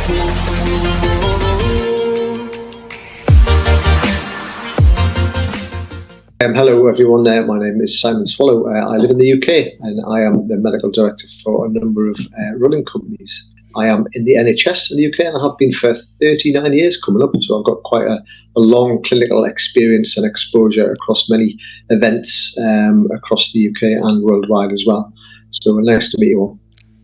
Hello everyone, my name is Simon Swallow. I live in the UK and I am the medical director for a number of running companies. I am in the NHS in the UK and I have been for 39 years coming up, so I've got quite a long clinical experience and exposure across many events across the UK and worldwide as well. So nice to meet you all.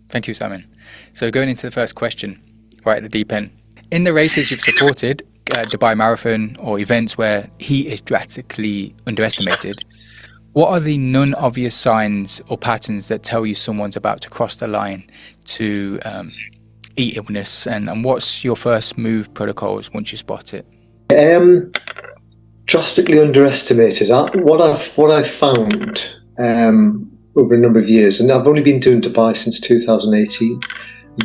Thank you, Simon. So going into the first question, right at the deep end. In the races you've supported, Dubai Marathon or events where heat is drastically underestimated, what are the non-obvious signs or patterns that tell you someone's about to cross the line to heat illness, and what's your first move protocols once you spot it? Drastically underestimated. What I've found over a number of years, and I've only been doing Dubai since 2018.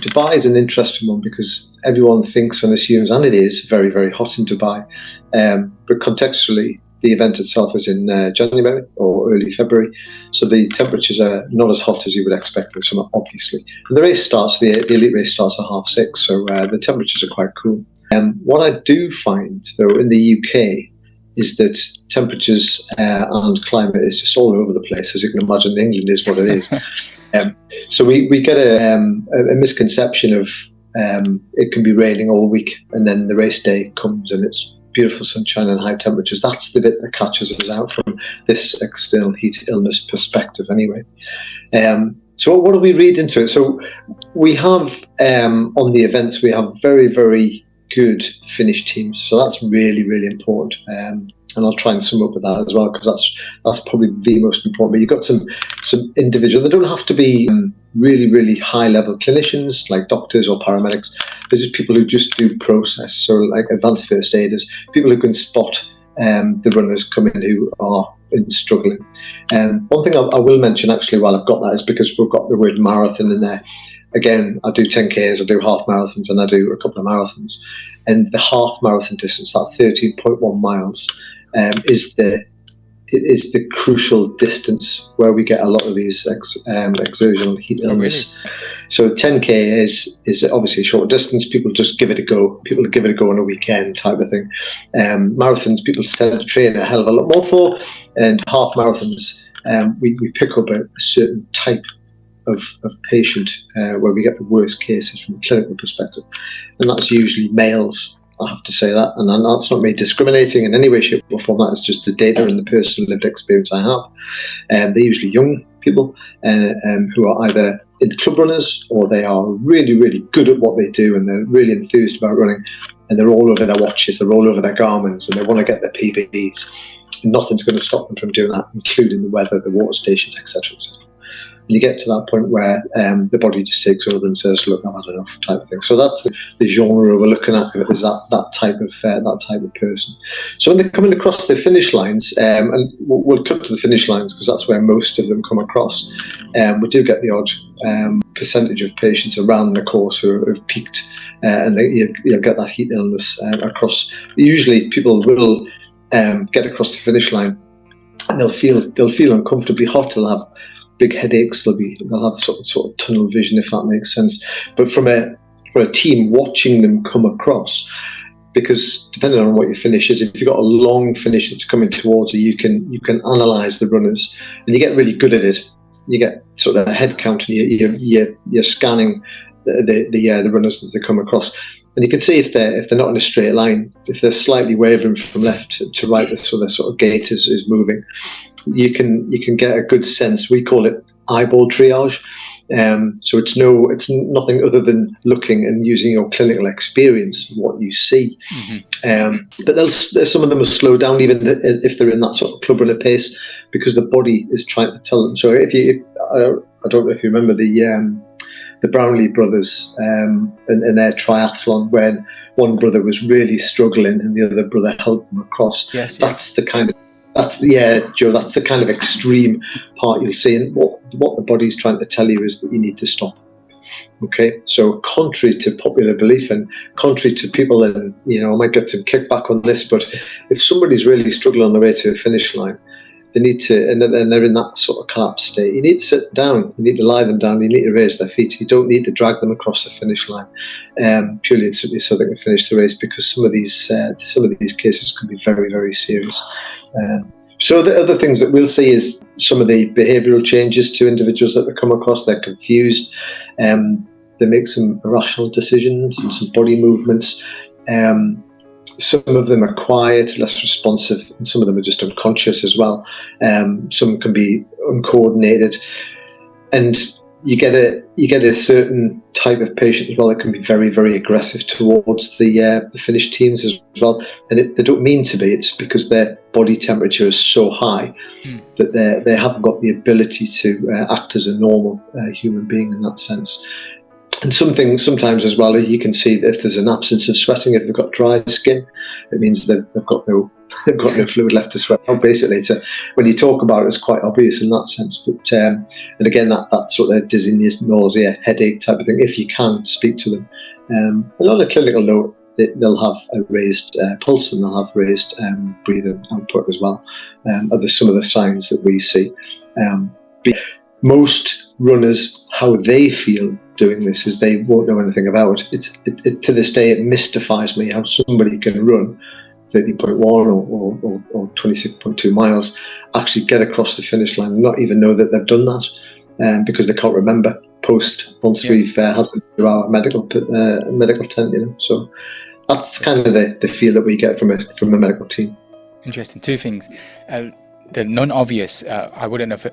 Dubai is an interesting one because everyone thinks and assumes, and it is very, very hot in Dubai. But contextually, the event itself is in January or early February, so the temperatures are not as hot as you would expect in summer, obviously. And the race starts, the elite race starts at 6:30, so the temperatures are quite cool. What I do find, though, in the UK is that temperatures and climate is just all over the place. As you can imagine, England is what it is. So we get a misconception of it can be raining all week and then the race day comes and it's beautiful sunshine and high temperatures. That's the bit that catches us out from this external heat illness perspective anyway. So what do we read into it? So we have on the events, we have very, very good finish teams. So that's really, really important. And I'll try and sum up with that as well, because that's probably the most important. But you've got some individual. They don't have to be really, really high level clinicians like doctors or paramedics. They're just people who just do process. So like advanced first aiders, people who can spot the runners come in who are struggling. One thing I will mention actually while I've got that is because we've got the word marathon in there. Again, I do 10Ks, I do half marathons, and I do a couple of marathons. And the half marathon distance, that 13.1 miles, is the crucial distance where we get a lot of these exertional heat illness. Oh, really? So 10K is obviously a short distance. People just give it a go. People give it a go on a weekend type of thing. Marathons, people tend to train a hell of a lot more for, and half marathons, we pick up a certain type of patient where we get the worst cases from a clinical perspective, and that's usually males. I have to say that, and that's not me discriminating in any way, shape or form. That is just the data and the personal lived experience I have. They're usually young people who are either in club runners or they are really, really good at what they do and they're really enthused about running, and they're all over their watches, they're all over their garments, and they want to get their PBs. Nothing's going to stop them from doing that, including the weather, the water stations, etc., etc. And you get to that point where the body just takes over and says, "Look, I've had enough," type of thing. So that's the genre we're looking at. Is that type of person? So when they're coming across the finish lines, and we'll cut to the finish lines because that's where most of them come across. We do get the odd percentage of patients around the course who have peaked, and you'll get that heat illness across. Usually, people will get across the finish line, and they'll feel uncomfortably hot. They'll have big headaches. They'll have sort of tunnel vision, if that makes sense. But from a team watching them come across, because depending on what your finish is, if you've got a long finish that's coming towards you, you can analyse the runners, and you get really good at it. You get sort of a head count, and you're scanning the runners as they come across. And you can see if they're not in a straight line, if they're slightly wavering from left to right, so their sort of gait is moving. You can get a good sense. We call it eyeball triage. So it's nothing other than looking and using your clinical experience, what you see. Mm-hmm. But some of them will slow down even if they're in that sort of club runner pace, because the body is trying to tell them. So I don't know if you remember the Brownlee brothers and their triathlon, when one brother was really struggling and the other brother helped them across. Yes. That's the kind of extreme part you'll see. And what the body's trying to tell you is that you need to stop. Okay, so contrary to popular belief and contrary to people, and I might get some kickback on this, but if somebody's really struggling on the way to a finish line, they need to, and they're in that sort of collapse state. You need to sit down, you need to lie them down, you need to raise their feet. You don't need to drag them across the finish line, purely and simply so they can finish the race, because some of these cases can be very, very serious. So the other things that we'll see is some of the behavioural changes to individuals that they come across. They're confused. They make some irrational decisions and some body movements. Some of them are quiet, less responsive, and some of them are just unconscious as well. Some can be uncoordinated, and you get a certain type of patient as well that can be very, very aggressive towards the finish teams as well. And they don't mean to be. It's because their body temperature is so high that they haven't got the ability to act as a normal human being in that sense. And sometimes as well, you can see that if there's an absence of sweating, if they've got dry skin, it means that they've got no fluid left to sweat out. Basically, when you talk about it, it's quite obvious in that sense. But and again, that sort of dizziness, nausea, headache type of thing. If you can speak to them, and on a clinical note, they'll have a raised pulse and they'll have raised breathing output as well. Are some of the signs that we see. Most runners, how they feel doing this is they won't know anything about it. To this day, it mystifies me how somebody can run 30.1 or 26.2 miles, actually get across the finish line and not even know that they've done that, because they can't remember once we've had them through our medical tent. So that's kind of the feel that we get from a medical team. Interesting. Two things. The non-obvious, I wouldn't have.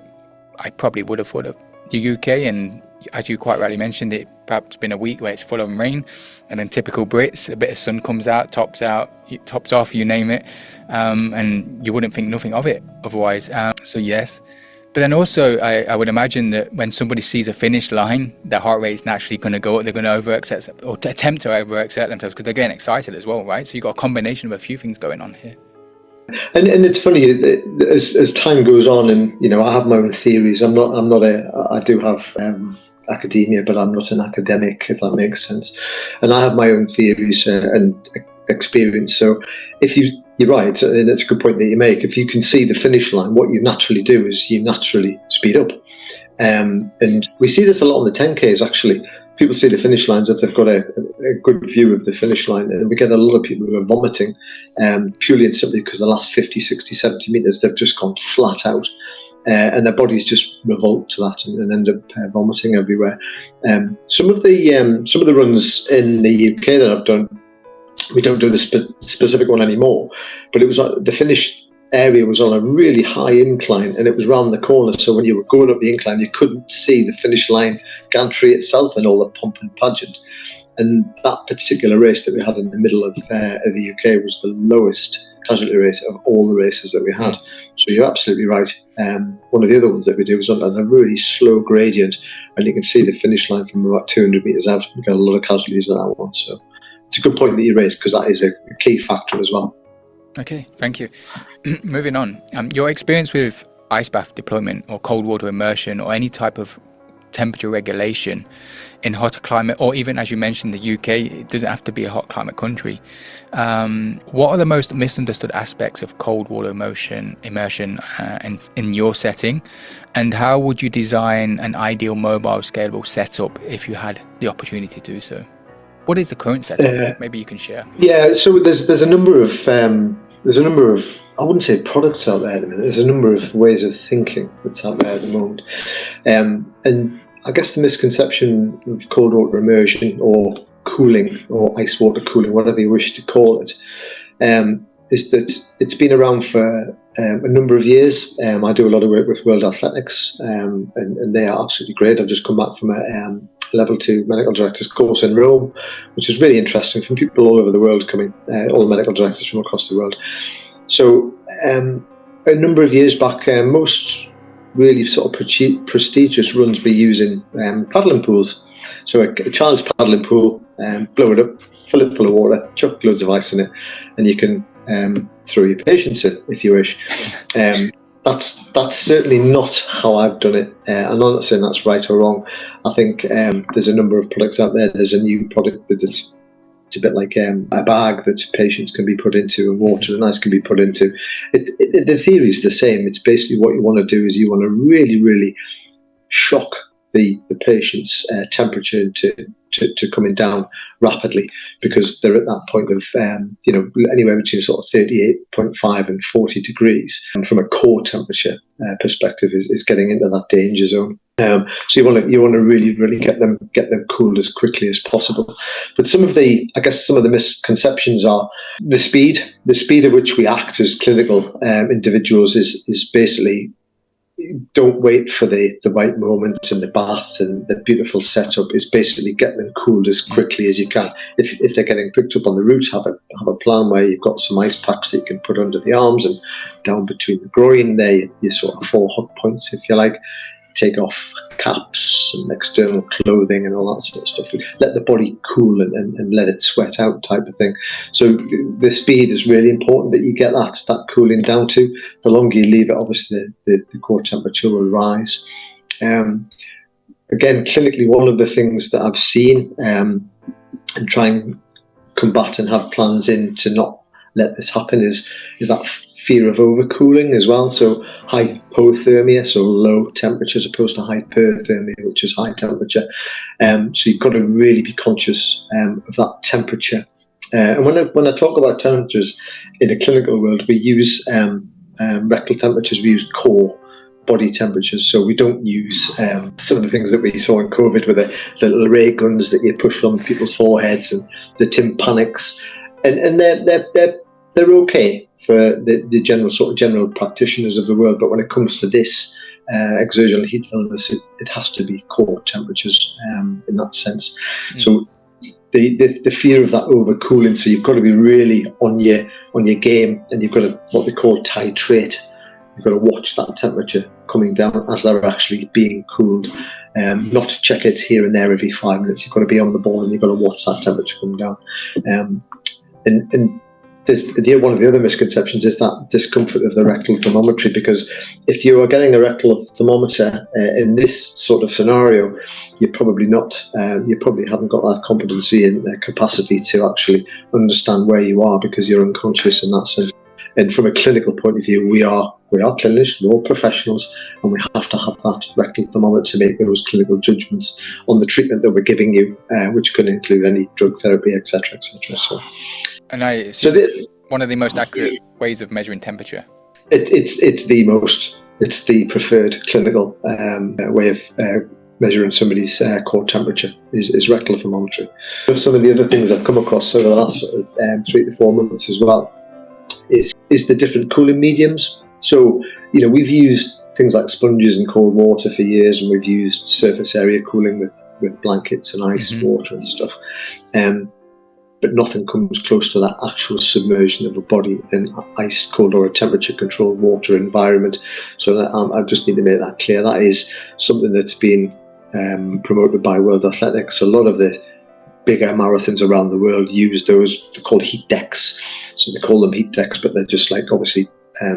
I probably would have thought of the UK, and as you quite rightly mentioned, it perhaps been a week where it's full of rain, and then typical Brits, a bit of sun comes out, tops off, you name it, and you wouldn't think nothing of it otherwise. So yes, but then also I would imagine that when somebody sees a finish line, their heart rate is naturally going to go up. They're going to overexert or attempt to overexert themselves because they're getting excited as well, right? So you've got a combination of a few things going on here. And it's funny, as time goes on, and I have my own theories. I do have academia, but I'm not an academic, if that makes sense. And I have my own theories and experience. So you're right, and it's a good point that you make. If you can see the finish line, what you naturally do is you naturally speed up. And we see this a lot on the 10Ks actually. People see the finish lines if they've got a good view of the finish line, and we get a lot of people who are vomiting purely and simply because the last 50, 60, 70 metres they've just gone flat out, and their bodies just revolt to that and end up vomiting everywhere. Some of the runs in the UK that I've done, we don't do the specific one anymore, but it was the finish area was on a really high incline, and it was round the corner, so when you were going up the incline you couldn't see the finish line gantry itself and all the pomp and pageant. And that particular race that we had in the middle of the UK was the lowest casualty rate of all the races that we had. So you're absolutely right. One of the other ones that we do was on a really slow gradient, and you can see the finish line from about 200 metres out. We got a lot of casualties on that one, so it's a good point that you raised, because that is a key factor as well. Okay, thank you. Moving on, your experience with ice bath deployment or cold water immersion or any type of temperature regulation in hotter climate, or even as you mentioned the UK, it doesn't have to be a hot climate country. What are the most misunderstood aspects of cold water immersion in your setting, and how would you design an ideal mobile scalable setup if you had the opportunity to do so? What is the current setup? Maybe you can share. Yeah, so there's a number of I wouldn't say products out there at the minute. There's a number of ways of thinking that's out there at the moment, and I guess the misconception of cold water immersion or cooling or ice water cooling, whatever you wish to call it, is that it's been around for a number of years. I do a lot of work with World Athletics, and they are absolutely great. I've just come back from a level 2 medical directors course in Rome, which is really interesting, from people all over the world coming, all the medical directors from across the world. So a number of years back, most really sort of prestigious runs be using paddling pools. So a child's paddling pool, blow it up, fill it full of water, chuck loads of ice in it, and you can throw your patients in if you wish. That's certainly not how I've done it. I'm not saying that's right or wrong. I think there's a number of products out there. There's a new product that is It's a bit like a bag that patients can be put into and water and ice can be put into. The theory is the same. It's basically what you want to do is you want to really, really shock the patient's temperature to coming down rapidly, because they're at that point of anywhere between sort of 38.5 and 40 degrees, and from a core temperature perspective is getting into that danger zone. So you want to really, really get them cooled as quickly as possible. But some of the misconceptions are the speed at which we act as clinical individuals is basically, don't wait for the right moment in the bath and the beautiful setup. Is basically get them cooled as quickly as you can. If they're getting picked up on the route, have a plan where you've got some ice packs that you can put under the arms and down between the groin. There, your sort of 4 hot points, if you like. Take off caps and external clothing and all that sort of stuff. Let the body cool and let it sweat out, type of thing. So the speed is really important that you get that cooling down to. The longer you leave it, obviously the core temperature will rise. Again, clinically, one of the things that I've seen and try and combat and have plans in to not let this happen is that fear of overcooling as well. So hypothermia, so low temperature, as opposed to hyperthermia, which is high temperature. So you've got to really be conscious of that temperature. And when I talk about temperatures in the clinical world, we use rectal temperatures, we use core body temperatures. So we don't use some of the things that we saw in COVID with the little ray guns that you push on people's foreheads and the tympanics. And they're okay for the general practitioners of the world, but when it comes to this exertional heat illness, it has to be core temperatures in that sense. So the fear of that overcooling, so you've got to be really on your game, and you've got to what they call titrate. You've got to watch that temperature coming down as they're actually being cooled, not check it here and there every 5 minutes. You've got to be on the ball and you've got to watch that temperature come down. And one of the other misconceptions is that discomfort of the rectal thermometry, because if you are getting a rectal thermometer in this sort of scenario, you're probably not. You probably haven't got that competency and capacity to actually understand where you are, because you're unconscious in that sense. And from a clinical point of view, we are clinicians, we're all professionals, and we have to have that rectal thermometer to make those clinical judgments on the treatment that we're giving you, which can include any drug therapy, etc., etc. So. And I assume one of the most accurate ways of measuring temperature. It's the preferred clinical way of measuring somebody's core temperature is rectal thermometry. Some of the other things I've come across over the last 3 to 4 months as well is the different cooling mediums. So we've used things like sponges and cold water for years, and we've used surface area cooling with blankets and ice water and stuff. But nothing comes close to that actual submersion of a body in ice cold or a temperature controlled water environment. So that, I just need to make that clear. That is something that's been promoted by World Athletics. A lot of the bigger marathons around the world use those. They're called heat decks. So they call them heat decks, but they're just like obviously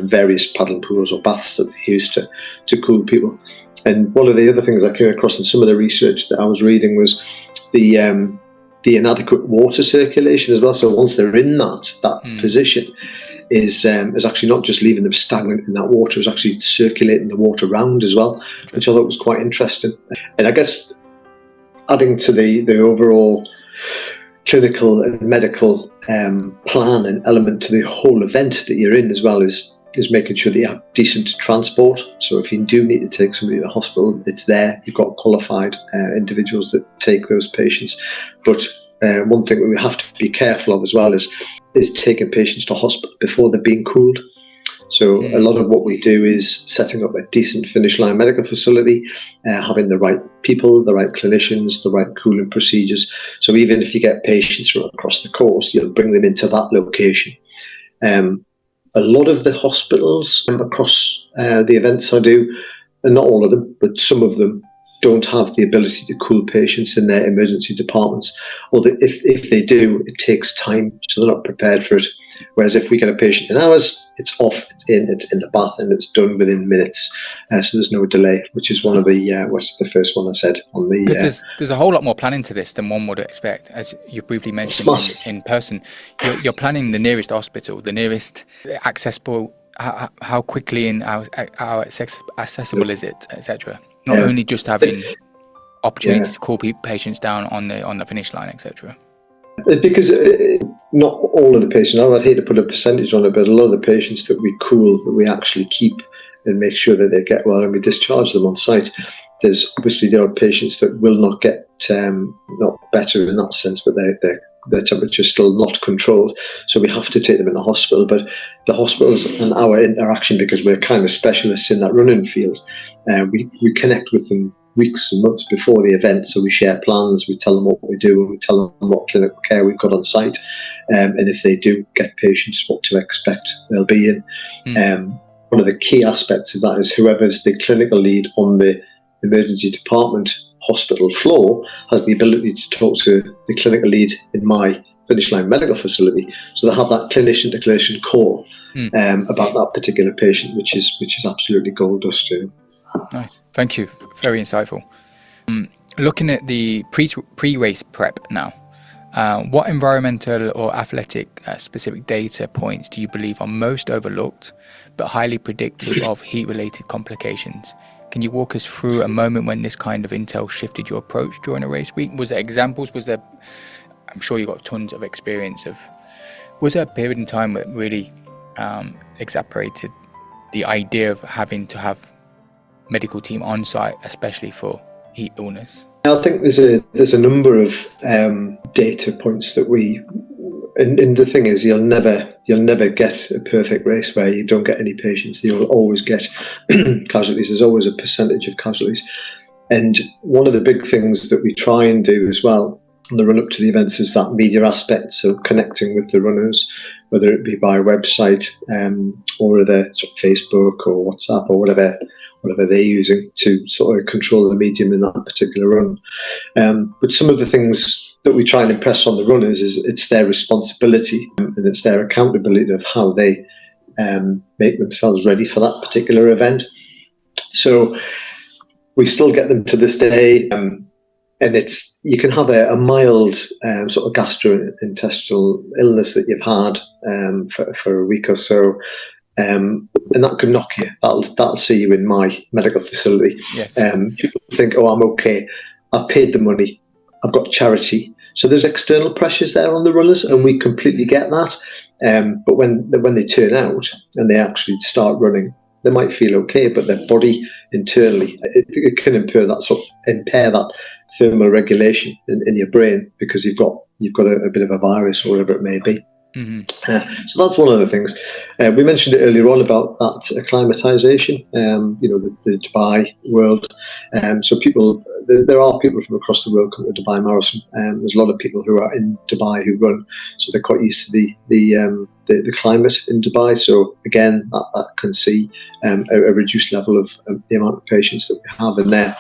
various paddle pools or baths that they use to cool people. And one of the other things I came across in some of the research that I was reading was the inadequate water circulation as well. So once they're in that position, is actually not just leaving them stagnant in that water, is actually circulating the water around as well, which I thought was quite interesting. And I guess adding to the overall clinical and medical plan and element to the whole event that you're in as well is making sure that you have decent transport. So if you do need to take somebody to the hospital, it's there. You've got qualified individuals that take those patients. But one thing that we have to be careful of as well is taking patients to hospital before they're being cooled. So a lot of what we do is setting up a decent finish line medical facility, having the right people, the right clinicians, the right cooling procedures. So even if you get patients from across the coast, you'll bring them into that location. A lot of the hospitals across the events I do, and not all of them, but some of them, don't have the ability to cool patients in their emergency departments, or that if they do, it takes time, so they're not prepared for it. Whereas if we get a patient in hours, it's off, it's in the bath, and it's done within minutes. So there's no delay, which is one of the what's the first one I said on the. Because there's a whole lot more planning to this than one would expect, as you briefly mentioned in person. You're planning the nearest hospital, the nearest accessible. How quickly and how accessible is it, etc. Not only just having opportunity to cool patients down on the finish line, etc. Because not all of the patients, I'd hate to put a percentage on it, but a lot of the patients that we cool, that we actually keep and make sure that they get well, and we discharge them on site. There are patients that will not get not better in that sense, but their temperature is still not controlled. So we have to take them in the hospital. But the hospitals and our interaction, because we're kind of specialists in that running field, we connect with them weeks and months before the event. So we share plans, we tell them what we do, and we tell them what clinical care we've got on site. And if they do get patients, what to expect they'll be in. One of the key aspects of that is whoever's the clinical lead on the emergency department hospital floor has the ability to talk to the clinical lead in my finish line medical facility. So they have that clinician to clinician call about that particular patient, which is absolutely gold dust. Nice, thank you, very insightful. Looking at the pre-race prep now, what environmental or athletic specific data points do you believe are most overlooked but highly predictive of heat-related complications? Can you walk us through a moment when this kind of intel shifted your approach during a race week? Was there examples? I'm sure you got tons of experience of, was there a period in time that really exacerbated the idea of having to have medical team on site, especially for heat illness? I think there's a number of data points that and the thing is, you'll never get a perfect race where you don't get any patients. You'll always get casualties. There's always a percentage of casualties. And one of the big things that we try and do as well on the run up to the events is that media aspect. So connecting with the runners, whether it be by website or the sort of Facebook or WhatsApp or whatever they're using to sort of control the medium in that particular run. But some of the things that we try and impress on the runners is it's their responsibility and it's their accountability of how they make themselves ready for that particular event. So we still get them to this day, and you can have a mild sort of gastrointestinal illness that you've had for a week or so, and that can knock you. That'll see you in my medical facility. Yes. People think, oh, I'm okay. I've paid the money. I've got charity. So there's external pressures there on the runners, and we completely get that. But when they turn out and they actually start running, they might feel okay, but their body internally, it can impair that thermal regulation in your brain because you've got a bit of a virus or whatever it may be. So that's one of the things. We mentioned it earlier on about that acclimatization, the Dubai world. So there are people from across the world come to Dubai Marathon. There's a lot of people who are in Dubai who run, so they're quite used to the climate in Dubai. So again, that can see a reduced level of the amount of patients that we have in there.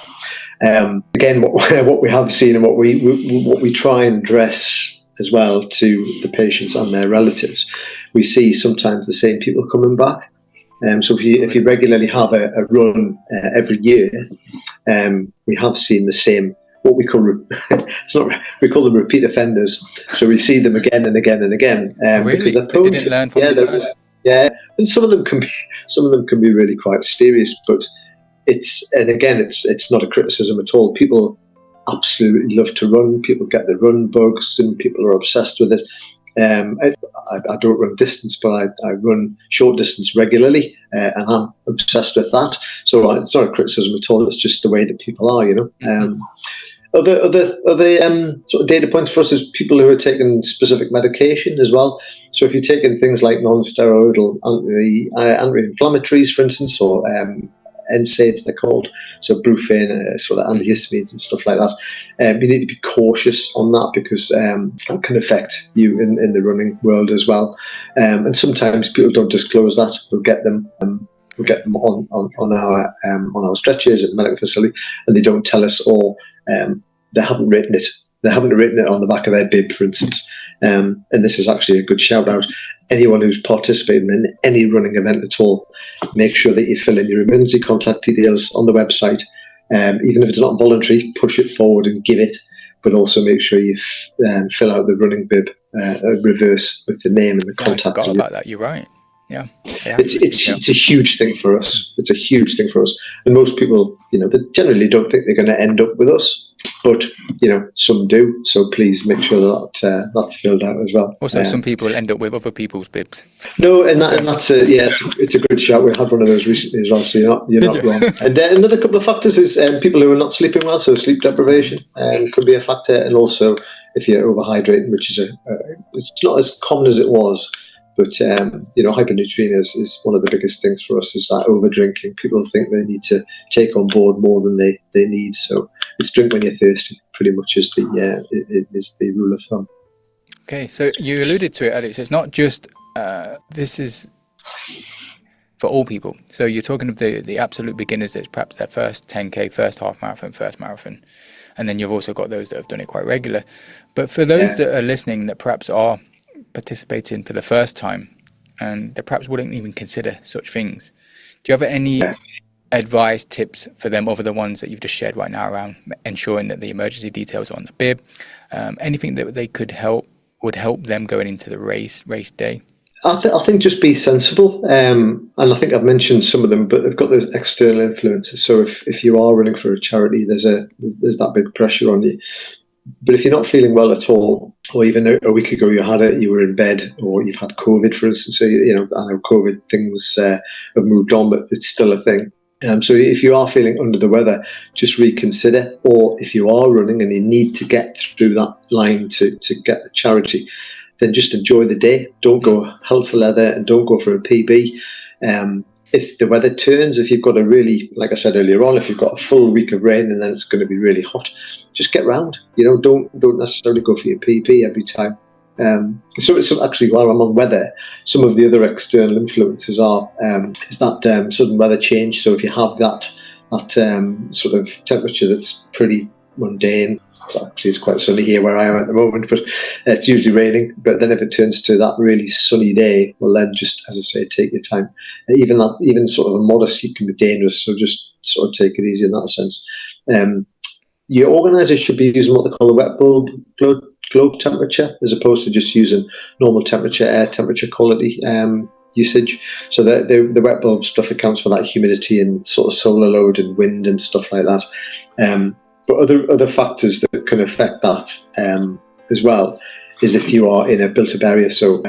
Again, what we have seen and what we try and address as well to the patients and their relatives, we see sometimes the same people coming back. So if you regularly have a run every year, we have seen the same, what we call we call them repeat offenders. So we see them again and again and again because they're prone didn't learn from the past. Yeah, and some of them can be really quite serious, but it's not a criticism at all. People absolutely love to run. People get the run bugs, and people are obsessed with it. I don't run distance, but I run short distance regularly, and I'm obsessed with that. So it's not a criticism at all. It's just the way that people are, Other sort of data points for us is people who are taking specific medication as well. So if you're taking things like non-steroidal anti-inflammatories, for instance, or NSAIDs they're called, so brufen, sort of antihistamines and stuff like that. You need to be cautious on that because that can affect you in the running world as well. And sometimes people don't disclose that. We'll get them we get them on our stretchers at the medical facility, and they don't tell us, or they haven't written it. They haven't written it on the back of their bib, for instance. And this is actually a good shout out. Anyone who's participating in any running event at all, make sure that you fill in your emergency contact details on the website. Even if it's not voluntary, push it forward and give it. But also make sure you fill out the running bib reverse with the name and the contact. I forgot about that. You're right. Yeah, it's a huge thing for us. It's a huge thing for us, and most people, they generally don't think they're going to end up with us, but some do. So please make sure that that's filled out as well. Also, some people end up with other people's bibs. No, and that's it's a good shout. We had one of those recently as well, so you're not wrong. And another couple of factors is people who are not sleeping well, so sleep deprivation could be a factor, and also if you're overhydrating, which is it's not as common as it was. But, hypernutremia is one of the biggest things for us, is that over drinking. People think they need to take on board more than they need. So it's drink when you're thirsty, pretty much is the rule of thumb. Okay, so you alluded to it, Alex. It's not just, this is for all people. So you're talking of the absolute beginners, that's perhaps their first 10K, first half marathon, first marathon. And then you've also got those that have done it quite regular. But for those that are listening that perhaps are participating for the first time and they perhaps wouldn't even consider such things, do you have any advice, tips for them over the ones that you've just shared right now around ensuring that the emergency details are on the bib, anything that they would help them going into the race day? I think just be sensible, and I think I've mentioned some of them, but they've got those external influences. So if you are running for a charity, there's that big pressure on you. But if you're not feeling well at all, or even a week ago you were in bed, or you've had COVID, for instance, so I know COVID things have moved on, but it's still a thing. So if you are feeling under the weather, just reconsider. Or if you are running and you need to get through that line to get the charity, then just enjoy the day. Don't go hell for leather and don't go for a PB. If the weather turns, if you've got like I said earlier on, if you've got a full week of rain and then it's going to be really hot, just get round. Don't necessarily go for your PB every time. So it's actually, while I'm on weather, some of the other external influences is that sudden weather change. So if you have that sort of temperature that's pretty mundane. Actually, it's quite sunny here where I am at the moment, but it's usually raining. But then if it turns to that really sunny day, well, then just, as I say, take your time. Even sort of a modest heat can be dangerous, so just sort of take it easy in that sense. Your organisers should be using what they call a wet bulb globe temperature, as opposed to just using normal temperature, air temperature quality usage. So the wet bulb stuff accounts for that humidity and sort of solar load and wind and stuff like that. But other factors that can affect that as well is if you are in a built-up area. So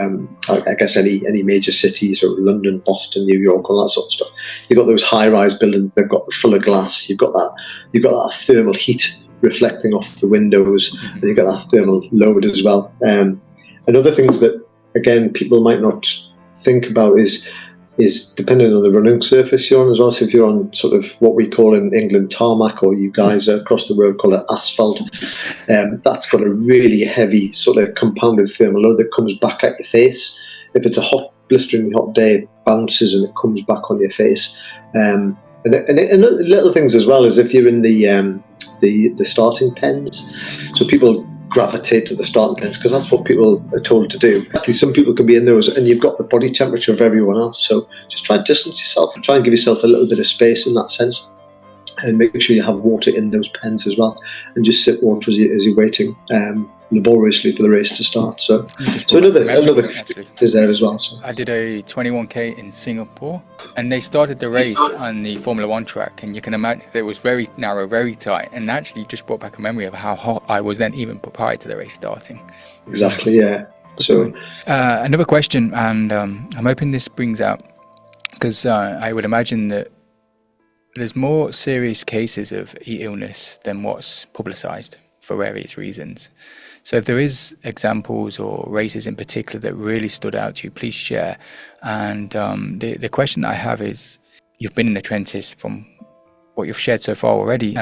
I guess any major cities, or London, Boston, New York, all that sort of stuff. You've got those high-rise buildings. They've got full of glass. You've got that thermal heat reflecting off the windows, and you've got that thermal load as well. And other things that, again, people might not think about is depending on the running surface you're on as well. So if you're on sort of what we call in England tarmac, or you guys across the world call it asphalt, that's got a really heavy sort of compounded thermal load that comes back at your face. If it's a hot, blisteringly hot day, it bounces and it comes back on your face. And little things as well as if you're in the starting pens. So people gravitate to the starting pens because that's what people are told to do. Actually, some people can be in those and you've got the body temperature of everyone else. So just try and distance yourself and try and give yourself a little bit of space in that sense. And make sure you have water in those pens as well. And just sip water as you're waiting laboriously for the race to start. So another is there as well. So I did a 21K in Singapore, and they started the race on the Formula One track, and you can imagine it was very narrow, very tight, and actually just brought back a memory of how hot I was then, even prior to the race starting. Exactly, yeah. So another question, and I'm hoping this brings out, because I would imagine that there's more serious cases of illness than what's publicized for various reasons. So if there is examples or races in particular that really stood out to you, please share. And the question that I have is, you've been in the trenches from what you've shared so far already.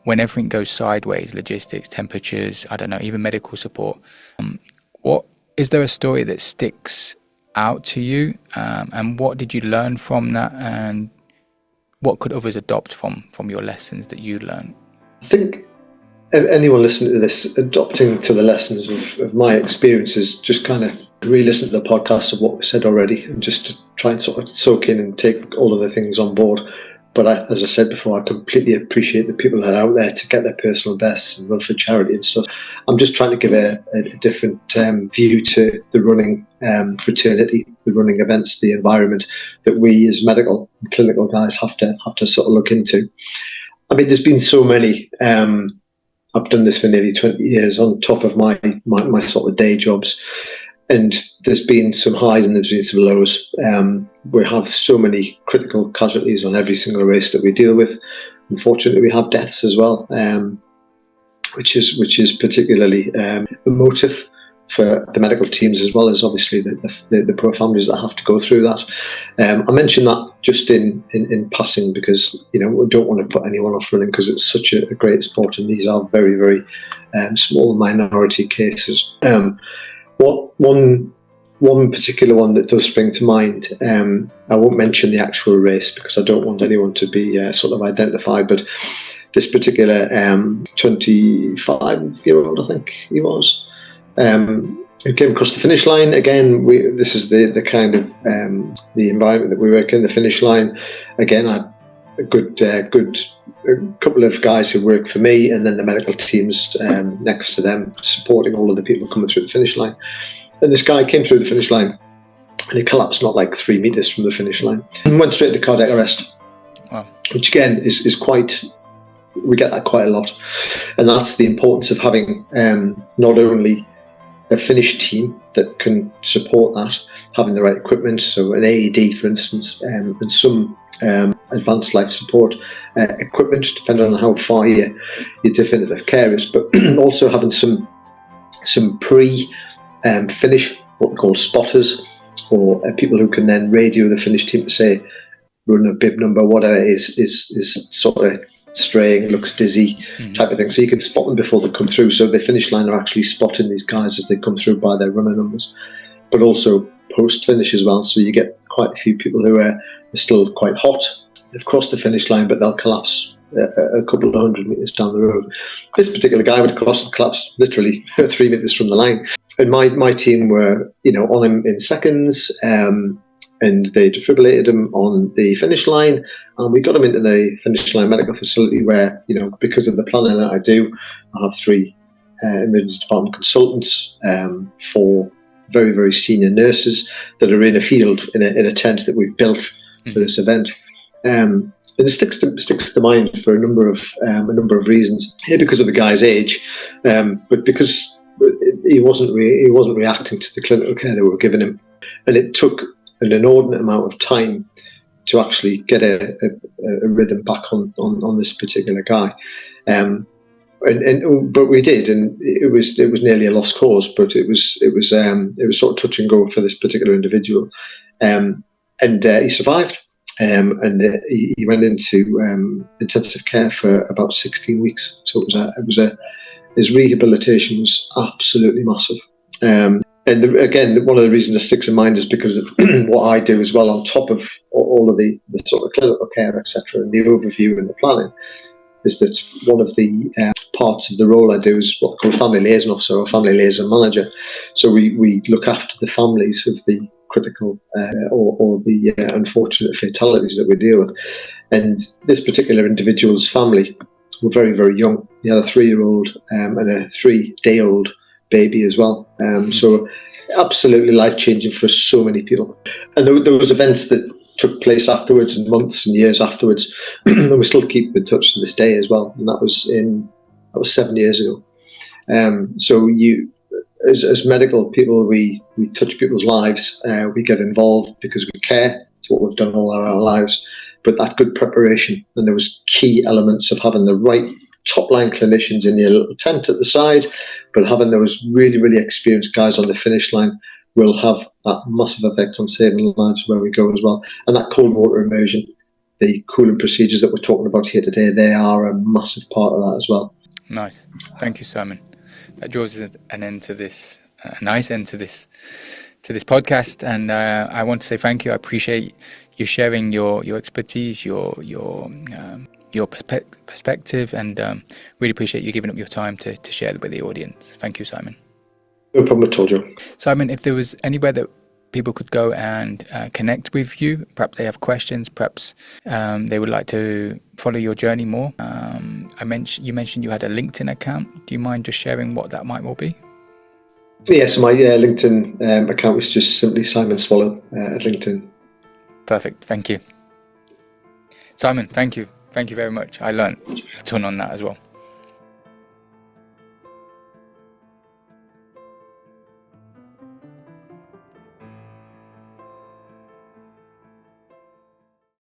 When everything goes sideways, logistics, temperatures, I don't know, even medical support, what is there a story that sticks out to you, and what did you learn from that, and what could others adopt from your lessons that you learned? I think anyone listening to this, adopting to the lessons of my experiences, just kind of re-listen to the podcast of what we said already, and just to try and sort of soak in and take all of the things on board. But as I said before, I completely appreciate the people that are out there to get their personal bests and run for charity and stuff. I'm just trying to give a different view to the running fraternity, the running events, the environment that we as medical and clinical guys have to sort of look into. I mean, there's been so many. I've done this for nearly 20 years on top of my sort of day jobs. And there's been some highs and there's been some lows. We have so many critical casualties on every single race that we deal with. Unfortunately, we have deaths as well, which is particularly emotive for the medical teams, as well as obviously the poor families that have to go through that. I mentioned that just in passing because, you know, we don't want to put anyone off running because it's such a great sport, and these are very, very small minority cases. One particular one that does spring to mind, I won't mention the actual race because I don't want anyone to be sort of identified, but this particular 25-year-old, I think he was, who came across the finish line. Again, this is the kind of the environment that we work in, the finish line. Again, I had a good couple of guys who work for me, and then the medical teams next to them supporting all of the people coming through the finish line. And this guy came through the finish line and he collapsed not like 3 meters from the finish line and went straight to cardiac arrest. Wow. Which again is quite, we get that quite a lot. And that's the importance of having not only a finish team that can support that, having the right equipment, so an AED for instance, and some advanced life support equipment depending on how far your definitive care is, but also having some pre-finish, what we call spotters, or people who can then radio the finish team to say run a bib number, whatever is sort of straying, looks dizzy, type of thing. So you can spot them before they come through. So the finish line are actually spotting these guys as they come through by their runner numbers, but also post-finish as well. So you get quite a few people who are still quite hot. They've crossed the finish line, but they'll collapse a couple of 100 meters down the road. This particular guy would cross and collapse literally 3 meters from the line. And my team were, you know, on him in seconds, and they defibrillated him on the finish line, and we got him into the finish line medical facility where, you know, because of the planning that I do, I have 3 emergency department consultants, 4 very, very senior nurses that are in a field in a tent that we've built for this event. And it sticks to mind for a number of reasons. Here because of the guy's age, but because he wasn't reacting to the clinical care that we were giving him, and it took an inordinate amount of time to actually get a rhythm back on this particular guy. But we did, and it was nearly a lost cause. But it was sort of touch and go for this particular individual, and he survived. And he went into intensive care for about 16 weeks. So his rehabilitation was absolutely massive. And again, one of the reasons it sticks in mind is because of what I do as well, on top of all of the sort of clinical care, etc., and the overview and the planning, is that one of the parts of the role I do is what I call family liaison officer or family liaison manager. So we look after the families of the critical or the unfortunate fatalities that we deal with. And this particular individual's family were very, very young. He had a 3-year-old and a 3-day-old baby as well. So absolutely life-changing for so many people. And there was events that took place afterwards, and months and years afterwards, and we still keep in touch to this day as well. And that was 7 years ago. So as medical people, we touch people's lives. We get involved because we care. It's what we've done all our lives. But that good preparation, and there was key elements of having the right top-line clinicians in your little tent at the side, but having those really, really experienced guys on the finish line will have that massive effect on saving lives where we go as well. And that cold water immersion, the cooling procedures that we're talking about here today, they are a massive part of that as well. Nice. Thank you, Simon. That draws an end to this, a nice end to this to this podcast, and I want to say thank you. I appreciate you sharing your expertise, your perspective, and really appreciate you giving up your time to share it with the audience. Thank you, Simon. No problem at all, Joe. Simon, if there was anywhere that people could go and connect with you, perhaps they have questions, perhaps they would like to follow your journey more. You mentioned you had a LinkedIn account. Do you mind just sharing what that might all be? Yes, my LinkedIn account was just simply Simon Swallow at LinkedIn. Perfect. Thank you. Simon, thank you. Thank you very much. I learned a ton on that as well.